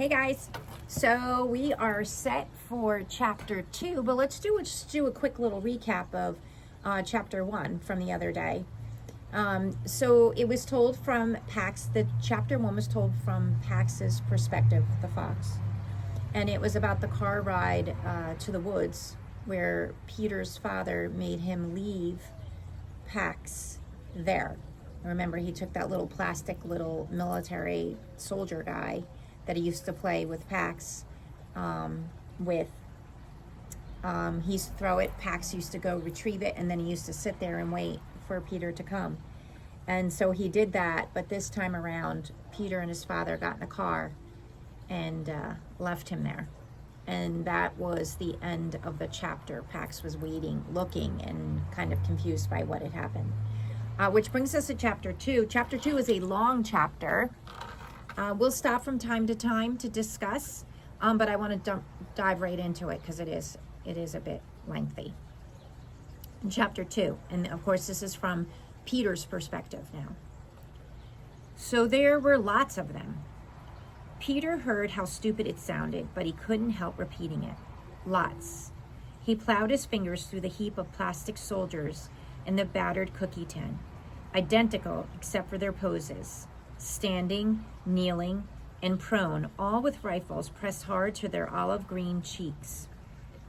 Hey guys, so we are set for chapter 2, but let's just do a quick little recap of chapter 1 from the other day. So it was told from chapter 1 was told from Pax's perspective, the fox. And it was about the car ride to the woods where Peter's father made him leave Pax there. Remember, he took that little plastic little military soldier guy that he used to play with Pax with. He used to throw it, Pax used to go retrieve it, and then he used to sit there and wait for Peter to come. And so he did that, but this time around, Peter and his father got in a car and left him there. And that was the end of the chapter. Pax was waiting, looking, and kind of confused by what had happened. Which brings us to chapter 2. Chapter 2 is a long chapter. We'll stop from time to time to discuss, but I want to dive right into it because it is a bit lengthy. In chapter 2, and of course this is from Peter's perspective now. So there were lots of them. Peter heard how stupid it sounded, but he couldn't help repeating it. Lots. He plowed his fingers through the heap of plastic soldiers in the battered cookie tin, identical except for their poses. Standing, kneeling, and prone, all with rifles pressed hard to their olive green cheeks.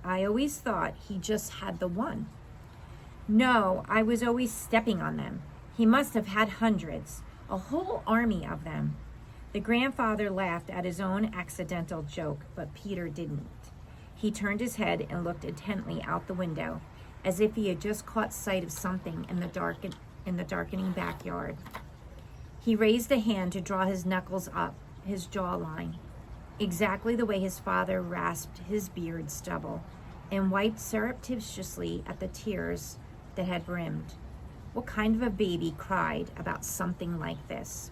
I always thought he just had the one. No, I was always stepping on them. He must have had hundreds, a whole army of them. The grandfather laughed at his own accidental joke, but Peter didn't. He turned his head and looked intently out the window, as if he had just caught sight of something in the darkening backyard. He raised a hand to draw his knuckles up his jawline, exactly the way his father rasped his beard stubble, and wiped surreptitiously at the tears that had brimmed. What kind of a baby cried about something like this?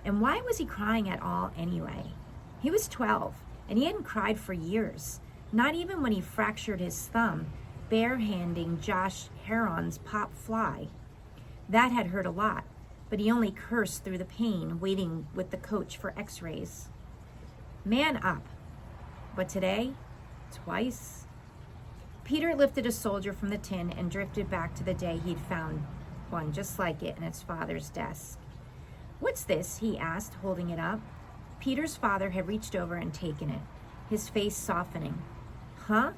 And why was he crying at all anyway? He was 12, and he hadn't cried for years, not even when he fractured his thumb, barehanding Josh Heron's pop fly. That had hurt a lot, but he only cursed through the pain, waiting with the coach for x-rays. Man up. But today, twice. Peter lifted a soldier from the tin and drifted back to the day he'd found one just like it in its father's desk. What's this? He asked, holding it up. Peter's father had reached over and taken it, his face softening. Huh?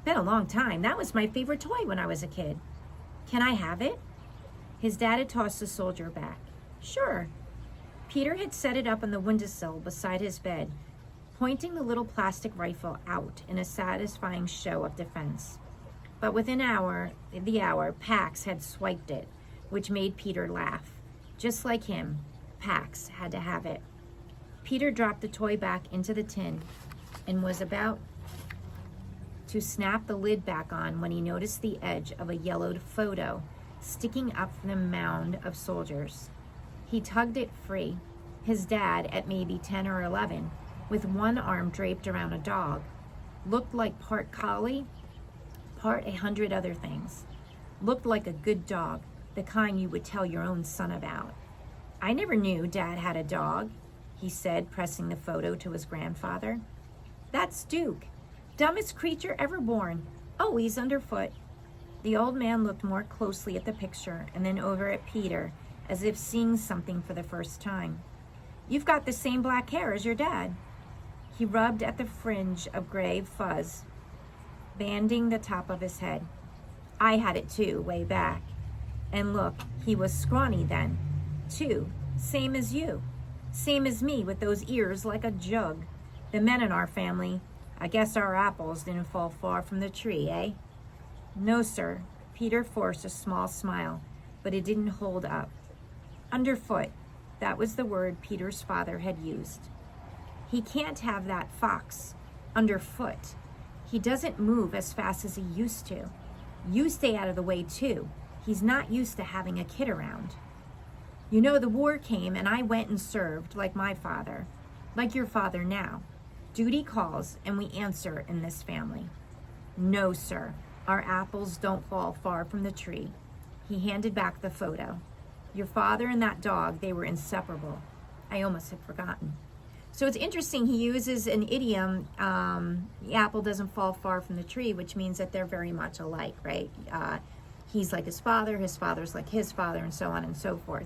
Been a long time. That was my favorite toy when I was a kid. Can I have it? His dad had tossed the soldier back. Sure. Peter had set it up on the windowsill beside his bed, pointing the little plastic rifle out in a satisfying show of defense. But within the hour, Pax had swiped it, which made Peter laugh. Just like him, Pax had to have it. Peter dropped the toy back into the tin and was about to snap the lid back on when he noticed the edge of a yellowed photo sticking up from the mound of soldiers. He tugged it free. His dad, at maybe 10 or 11, with one arm draped around a dog, looked like part collie, part 100 other things. Looked like a good dog, the kind you would tell your own son about. I never knew Dad had a dog, he said, pressing the photo to his grandfather. That's Duke, dumbest creature ever born, always underfoot. The old man looked more closely at the picture and then over at Peter, as if seeing something for the first time. You've got the same black hair as your dad. He rubbed at the fringe of gray fuzz, banding the top of his head. I had it too, way back. And look, he was scrawny then, too, same as you. Same as me, with those ears like a jug. The men in our family, I guess our apples didn't fall far from the tree, eh? No, sir. Peter forced a small smile, but it didn't hold up. Underfoot. That was the word Peter's father had used. He can't have that fox. Underfoot. He doesn't move as fast as he used to. You stay out of the way, too. He's not used to having a kid around. You know, the war came and I went and served like my father, like your father now. Duty calls and we answer in this family. No, sir. Our apples don't fall far from the tree. He handed back the photo. Your father and that dog, they were inseparable. I almost had forgotten. So it's interesting, he uses an idiom, the apple doesn't fall far from the tree, which means that they're very much alike, right? He's like his father's like his father, and so on and so forth.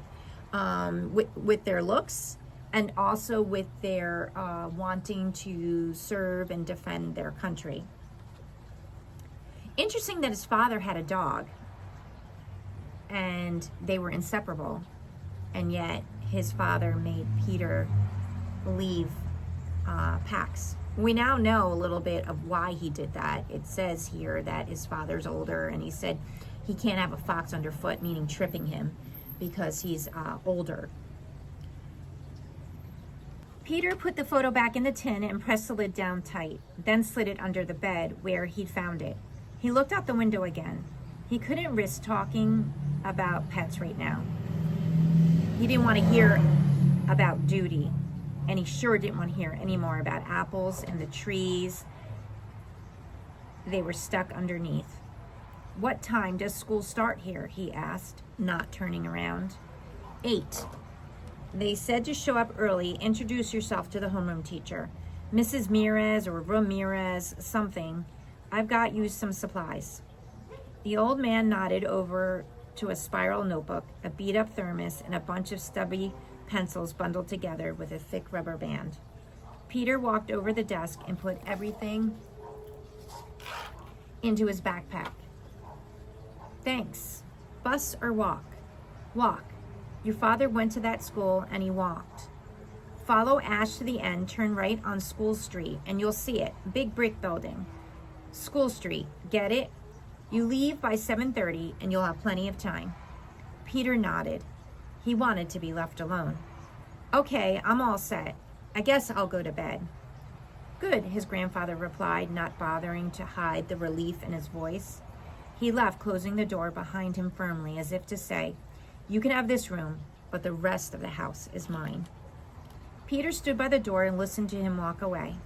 With their looks, and also with their wanting to serve and defend their country. Interesting that his father had a dog, and they were inseparable, and yet his father made Peter leave Pax. We now know a little bit of why he did that. It says here that his father's older, and he said he can't have a fox underfoot, meaning tripping him, because he's older. Peter put the photo back in the tin and pressed the lid down tight, then slid it under the bed where he'd found it. He looked out the window again. He couldn't risk talking about pets right now. He didn't want to hear about duty, and he sure didn't want to hear any more about apples and the trees they were stuck underneath. "What time does school start here?" he asked, not turning around. 8. They said to show up early. Introduce yourself to the homeroom teacher. Mrs. Mirez or Ramirez, something. I've got you some supplies. The old man nodded over to a spiral notebook, a beat-up thermos, and a bunch of stubby pencils bundled together with a thick rubber band. Peter walked over the desk and put everything into his backpack. Thanks. Bus or walk? Walk. Your father went to that school and he walked. Follow Ash to the end, turn right on School Street, and you'll see it. Big brick building. School Street. Get it? You leave by 7:30 and you'll have plenty of time. Peter nodded. He wanted to be left alone. Okay, I'm all set. I guess I'll go to bed. Good, his grandfather replied, not bothering to hide the relief in his voice. He left, closing the door behind him firmly, as if to say, you can have this room, but the rest of the house is mine. Peter stood by the door and listened to him walk away.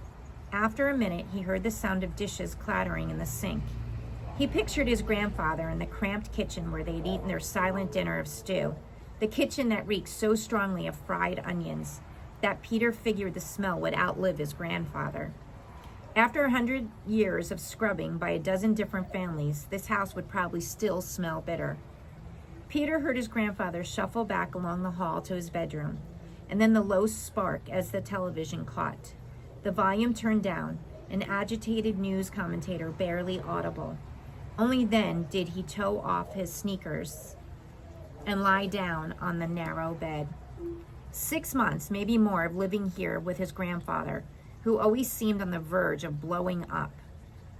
After a minute, he heard the sound of dishes clattering in the sink. He pictured his grandfather in the cramped kitchen where they'd eaten their silent dinner of stew, the kitchen that reeked so strongly of fried onions that Peter figured the smell would outlive his grandfather. After 100 years of scrubbing by a dozen different families, this house would probably still smell bitter. Peter heard his grandfather shuffle back along the hall to his bedroom, and then the low spark as the television caught. The volume turned down, an agitated news commentator barely audible. Only then did he toe off his sneakers and lie down on the narrow bed. 6 months, maybe more, of living here with his grandfather, who always seemed on the verge of blowing up.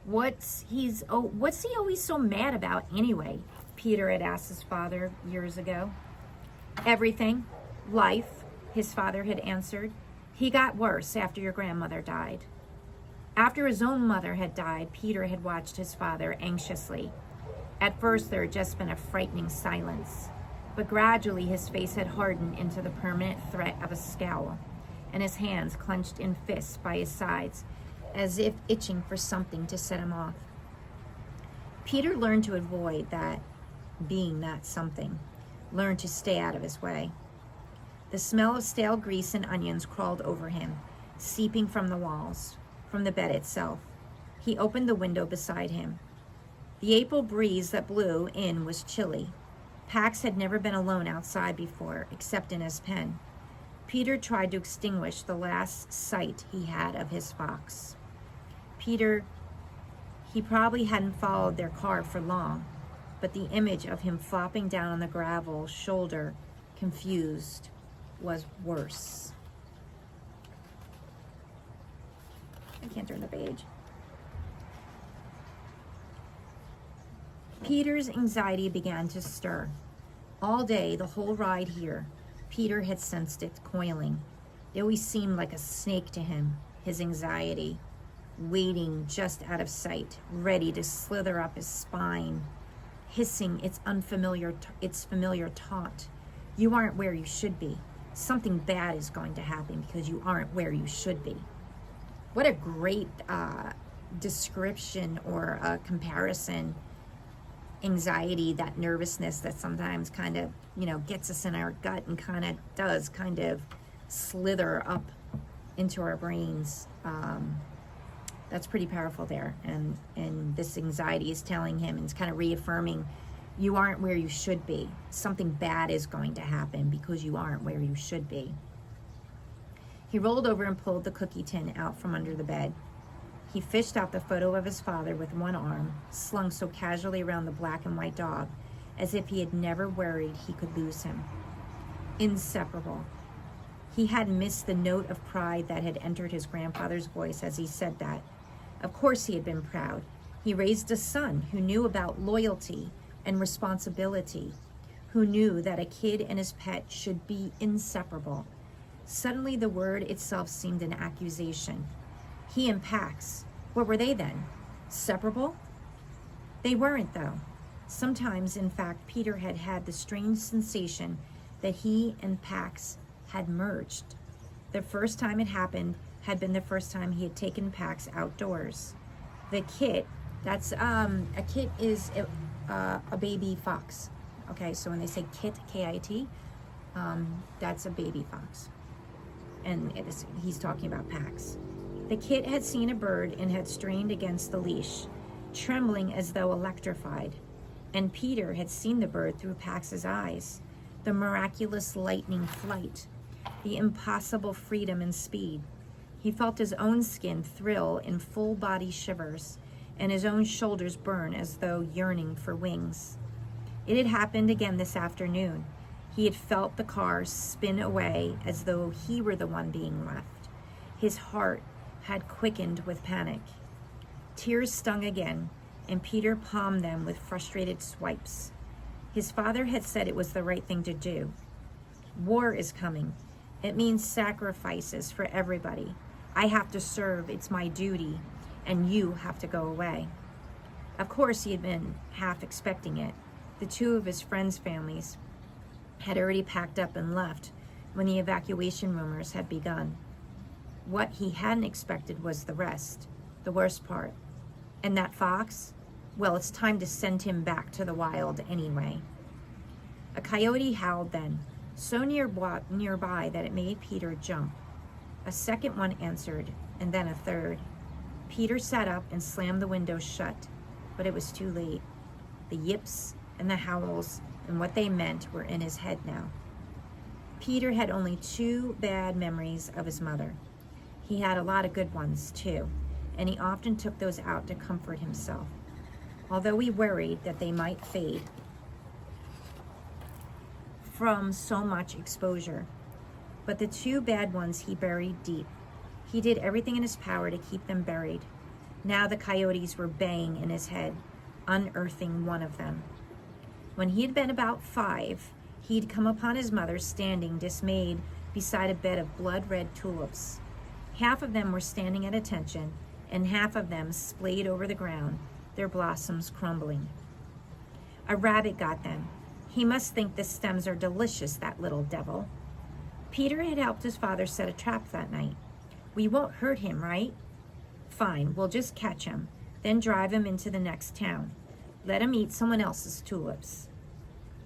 What's he always so mad about anyway? Peter had asked his father years ago. Everything. Life, his father had answered. He got worse after your grandmother died. After his own mother had died, Peter had watched his father anxiously. At first, there had just been a frightening silence, but gradually his face had hardened into the permanent threat of a scowl, and his hands clenched in fists by his sides, as if itching for something to set him off. Peter learned to avoid being that something, learned to stay out of his way. The smell of stale grease and onions crawled over him, seeping from the walls, from the bed itself. He opened the window beside him. The April breeze that blew in was chilly. Pax had never been alone outside before, except in his pen. Peter tried to extinguish the last sight he had of his fox. He probably hadn't followed their car for long, but the image of him flopping down on the gravel shoulder, confused, was worse. I can't turn the page. Peter's anxiety began to stir. All day, the whole ride here, Peter had sensed it coiling. It always seemed like a snake to him, his anxiety, waiting just out of sight, ready to slither up his spine, hissing its familiar taunt. You aren't where you should be. Something bad is going to happen because you aren't where you should be. What a great description or comparison. Anxiety, that nervousness that sometimes kind of, gets us in our gut and kind of slither up into our brains. That's pretty powerful there. And this anxiety is telling him, and it's kind of reaffirming, you aren't where you should be. Something bad is going to happen because you aren't where you should be. He rolled over and pulled the cookie tin out from under the bed. He fished out the photo of his father with one arm, slung so casually around the black and white dog, as if he had never worried he could lose him. Inseparable. He had missed the note of pride that had entered his grandfather's voice as he said that. Of course he had been proud. He raised a son who knew about loyalty and responsibility, who knew that a kid and his pet should be inseparable. Suddenly the word itself seemed an accusation. He and Pax, what were they then? Separable? They weren't, though. Sometimes, in fact, Peter had had the strange sensation that he and Pax had merged. The first time it happened had been the first time he had taken Pax outdoors. The kit, that's, a kit is a baby fox. Okay, so when they say kit, K-I-T, that's a baby fox. And he's talking about Pax. The kit had seen a bird and had strained against the leash, trembling as though electrified. And Peter had seen the bird through Pax's eyes, the miraculous lightning flight, the impossible freedom and speed. He felt his own skin thrill in full body shivers, and his own shoulders burn as though yearning for wings. It had happened again this afternoon. He had felt the car spin away as though he were the one being left. His heart had quickened with panic. Tears stung again, and Peter palmed them with frustrated swipes. His father had said it was the right thing to do. War is coming. It means sacrifices for everybody. I have to serve, it's my duty, and you have to go away. Of course, he had been half expecting it. The two of his friends' families had already packed up and left when the evacuation rumors had begun. What he hadn't expected was the rest, the worst part. And that fox? Well, it's time to send him back to the wild anyway. A coyote howled then, so nearby that it made Peter jump. A second one answered, and then a third. Peter sat up and slammed the window shut, but it was too late. The yips and the howls and what they meant were in his head now. Peter had only 2 bad memories of his mother. He had a lot of good ones, too, and he often took those out to comfort himself, although he worried that they might fade from so much exposure. But the 2 bad ones he buried deep. He did everything in his power to keep them buried. Now the coyotes were baying in his head, unearthing one of them. When he had been about 5, he'd come upon his mother standing dismayed beside a bed of blood-red tulips. Half of them were standing at attention, and half of them splayed over the ground, their blossoms crumbling. A rabbit got them. He must think the stems are delicious, that little devil. Peter had helped his father set a trap that night. We won't hurt him, right? Fine, we'll just catch him, then drive him into the next town. Let him eat someone else's tulips.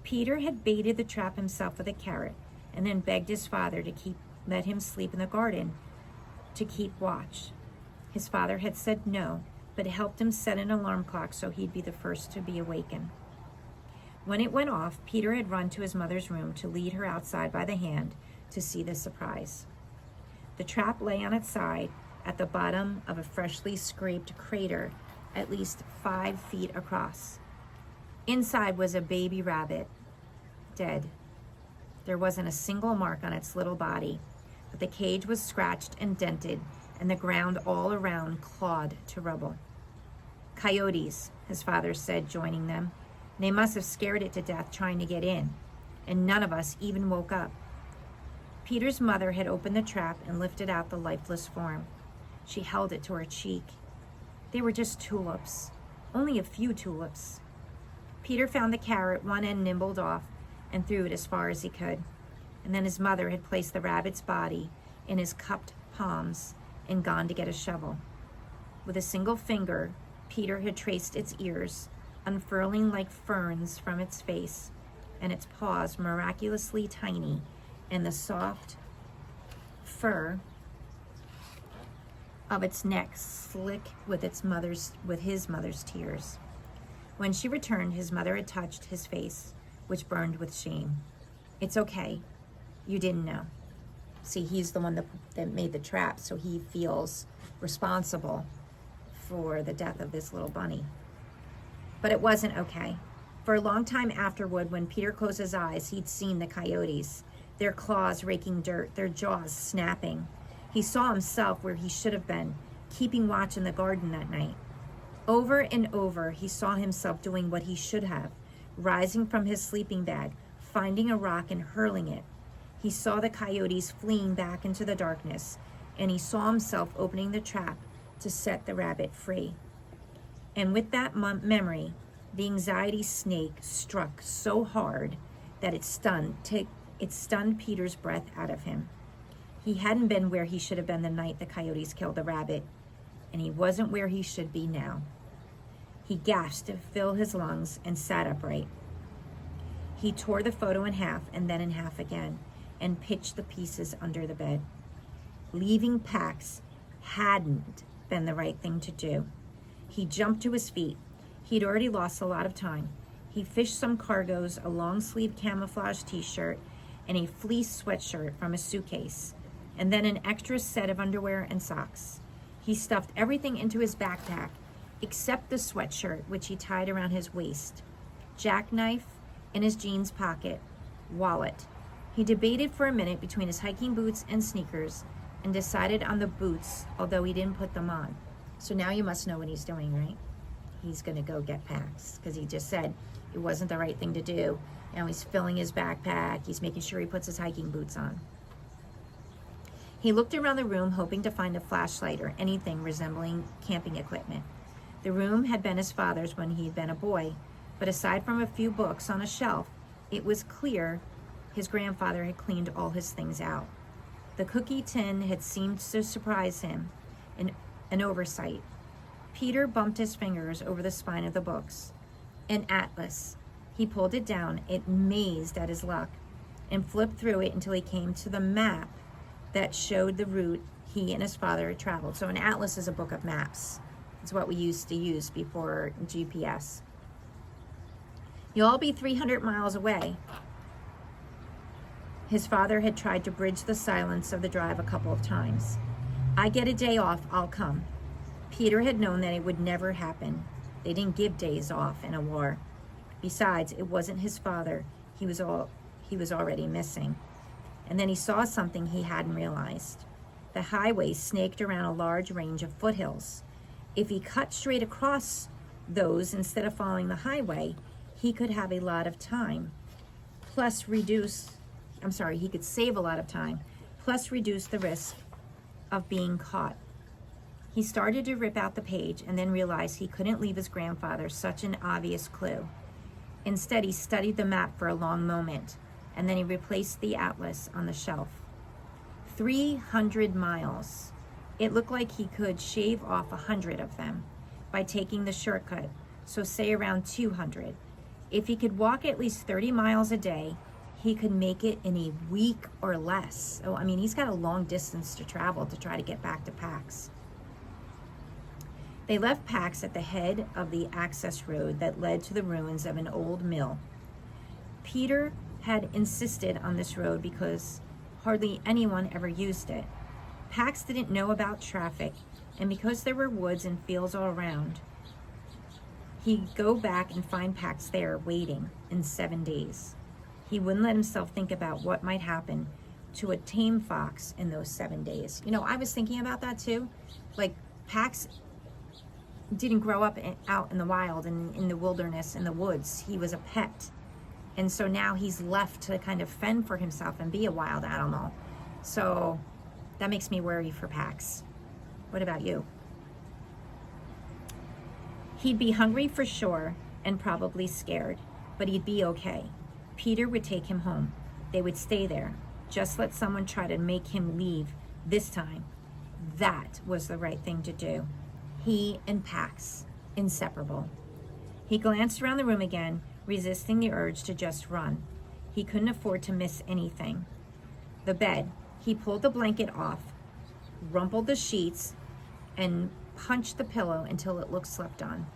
Peter had baited the trap himself with a carrot, and then begged his father to let him sleep in the garden to keep watch. His father had said no, but helped him set an alarm clock so he'd be the first to be awakened. When it went off, Peter had run to his mother's room to lead her outside by the hand to see the surprise. The trap lay on its side at the bottom of a freshly scraped crater at least 5 feet across. Inside was a baby rabbit, dead. There wasn't a single mark on its little body, but the cage was scratched and dented, and the ground all around clawed to rubble. Coyotes, his father said, joining them. They must have scared it to death trying to get in, and none of us even woke up. Peter's mother had opened the trap and lifted out the lifeless form. She held it to her cheek. They were just tulips, only a few tulips. Peter found the carrot, one end nibbled off, and threw it as far as he could. And then his mother had placed the rabbit's body in his cupped palms and gone to get a shovel. With a single finger, Peter had traced its ears, unfurling like ferns from its face, and its paws miraculously tiny, and the soft fur of its neck slick with his mother's tears. When she returned, his mother had touched his face, which burned with shame. "It's okay. You didn't know." See, he's the one that made the trap, so he feels responsible for the death of this little bunny. But it wasn't okay. For a long time afterward, when Peter closed his eyes, he'd seen the coyotes, their claws raking dirt, their jaws snapping. He saw himself where he should have been, keeping watch in the garden that night. Over and over, he saw himself doing what he should have, rising from his sleeping bag, finding a rock and hurling it. He saw the coyotes fleeing back into the darkness, and he saw himself opening the trap to set the rabbit free. And with that memory, the anxiety snake struck so hard that it stunned Peter's breath out of him. He hadn't been where he should have been the night the coyotes killed the rabbit, and he wasn't where he should be now. He gasped to fill his lungs and sat upright. He tore the photo in half and then in half again and pitched the pieces under the bed. Leaving Pax hadn't been the right thing to do. He jumped to his feet. He'd already lost a lot of time. He fished some cargos, a long-sleeved camouflage t-shirt, and a fleece sweatshirt from his suitcase, and then an extra set of underwear and socks. He stuffed everything into his backpack, except the sweatshirt, which he tied around his waist, jackknife in his jeans pocket, wallet. He debated for a minute between his hiking boots and sneakers and decided on the boots, although he didn't put them on. So now you must know what he's doing, right? He's gonna go get Pax, because he just said it wasn't the right thing to do. Now he's filling his backpack. He's making sure he puts his hiking boots on. He looked around the room, hoping to find a flashlight or anything resembling camping equipment. The room had been his father's when he had been a boy, but aside from a few books on a shelf, it was clear his grandfather had cleaned all his things out. The cookie tin had seemed to surprise him, an oversight. Peter bumped his fingers over the spine of the books. An atlas. He pulled it down, amazed at his luck, and flipped through it until he came to the map that showed the route he and his father had traveled. So an atlas is a book of maps. It's what we used to use before GPS. "You'll all be 300 miles away." His father had tried to bridge the silence of the drive a couple of times. "I get a day off, I'll come." Peter had known that it would never happen. They didn't give days off in a war. Besides, it wasn't his father he was already missing. And then he saw something he hadn't realized. The highway snaked around a large range of foothills. If he cut straight across those instead of following the highway, he could have a lot of time, he could save a lot of time, plus reduce the risk of being caught. He started to rip out the page and then realized he couldn't leave his grandfather such an obvious clue. Instead, he studied the map for a long moment, and then he replaced the atlas on the shelf. 300 miles. It looked like he could shave off 100 of them by taking the shortcut, so say around 200. If he could walk at least 30 miles a day, he could make it in a week or less. So, he's got a long distance to travel to try to get back to Pax. They left Pax at the head of the access road that led to the ruins of an old mill. Peter had insisted on this road because hardly anyone ever used it. Pax didn't know about traffic, and because there were woods and fields all around, he'd go back and find Pax there waiting in 7 days. He wouldn't let himself think about what might happen to a tame fox in those 7 days. I was thinking about that too. Like, Pax didn't grow up out in the wild and in the wilderness, in the woods. He was a pet. And so now he's left to kind of fend for himself and be a wild animal. So that makes me worry for Pax. What about you? He'd be hungry for sure and probably scared, but he'd be okay. Peter would take him home. They would stay there. Just let someone try to make him leave this time. That was the right thing to do. He and Pax, inseparable. He glanced around the room again, resisting the urge to just run. He couldn't afford to miss anything. The bed. He pulled the blanket off, rumpled the sheets, and punched the pillow until it looked slept on.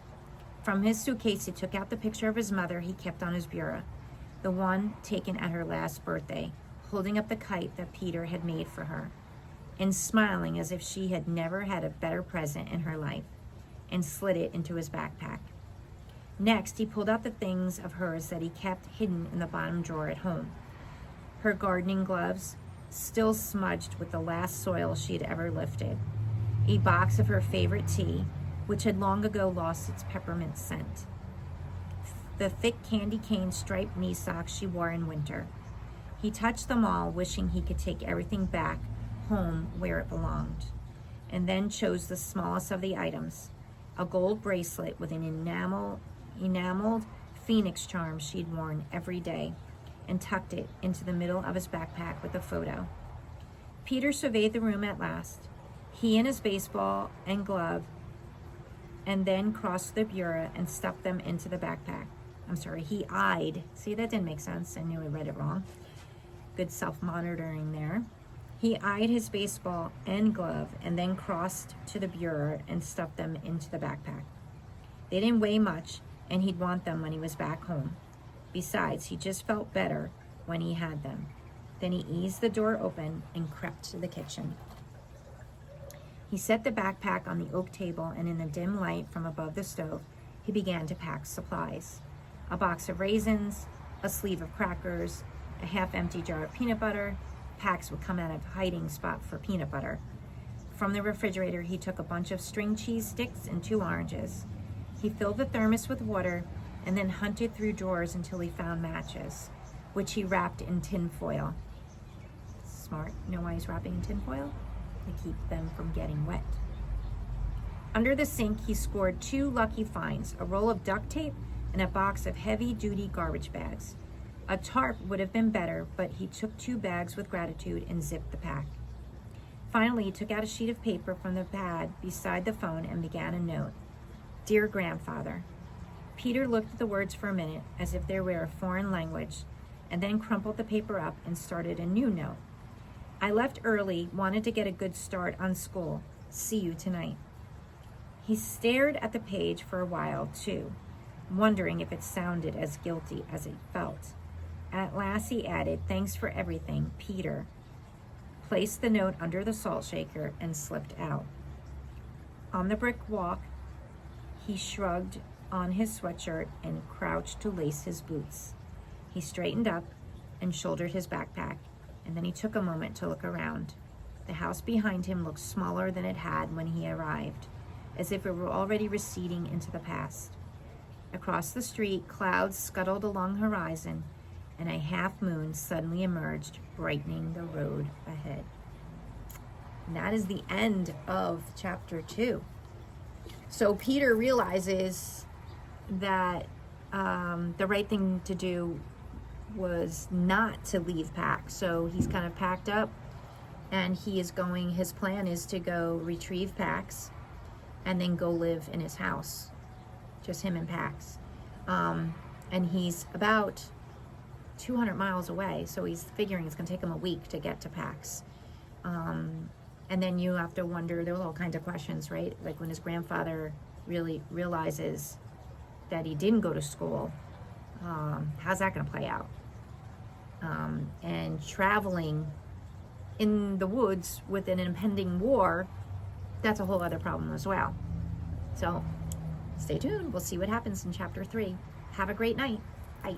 From his suitcase, he took out the picture of his mother he kept on his bureau, the one taken at her last birthday, holding up the kite that Peter had made for her, and smiling as if she had never had a better present in her life, and slid it into his backpack. Next, he pulled out the things of hers that he kept hidden in the bottom drawer at home. Her gardening gloves, still smudged with the last soil she had ever lifted. A box of her favorite tea, which had long ago lost its peppermint scent. The thick candy cane striped knee socks she wore in winter. He touched them all, wishing he could take everything back home where it belonged, and then chose the smallest of the items, a gold bracelet with an enameled phoenix charm she'd worn every day, and tucked it into the middle of his backpack with a photo. Peter surveyed the room at last, he and his baseball and glove, and then crossed the bureau and stuffed them into the backpack. He eyed. See, that didn't make sense. I knew I read it wrong. Good self-monitoring there. He eyed his baseball and glove and then crossed to the bureau and stuffed them into the backpack. They didn't weigh much, and he'd want them when he was back home. Besides, he just felt better when he had them. Then he eased the door open and crept to the kitchen. He set the backpack on the oak table, and in the dim light from above the stove, he began to pack supplies. A box of raisins, a sleeve of crackers, a half-empty jar of peanut butter. Pax would come out of hiding spot for peanut butter. From the refrigerator, he took a bunch of string cheese sticks and 2 oranges. He filled the thermos with water and then hunted through drawers until he found matches, which he wrapped in tin foil. Smart. You know why he's wrapping in tin foil? To keep them from getting wet. Under the sink, he scored 2 lucky finds, a roll of duct tape and a box of heavy-duty garbage bags. A tarp would have been better, but he took 2 bags with gratitude and zipped the pack. Finally, he took out a sheet of paper from the pad beside the phone and began a note. Dear Grandfather. Peter looked at the words for a minute as if they were a foreign language, and then crumpled the paper up and started a new note. I left early, wanted to get a good start on school. See you tonight. He stared at the page for a while, too, wondering if it sounded as guilty as it felt. At last he added, thanks for everything, Peter. Placed the note under the salt shaker and slipped out. On the brick walk, he shrugged on his sweatshirt and crouched to lace his boots. He straightened up and shouldered his backpack, and then he took a moment to look around. The house behind him looked smaller than it had when he arrived, as if it were already receding into the past. Across the street, clouds scuttled along the horizon, and a half moon suddenly emerged, brightening the road ahead. And that is the end of chapter 2. So Peter realizes that the right thing to do was not to leave Pax. So he's kind of packed up, and his plan is to go retrieve Pax and then go live in his house. Just him and Pax. And he's about 200 miles away, so he's figuring it's going to take him a week to get to Pax. And then you have to wonder, there's all kinds of questions, right? Like when his grandfather really realizes that he didn't go to school, how's that going to play out? And traveling in the woods with an impending war, that's a whole other problem as well. So stay tuned. We'll see what happens in chapter 3. Have a great night. Bye.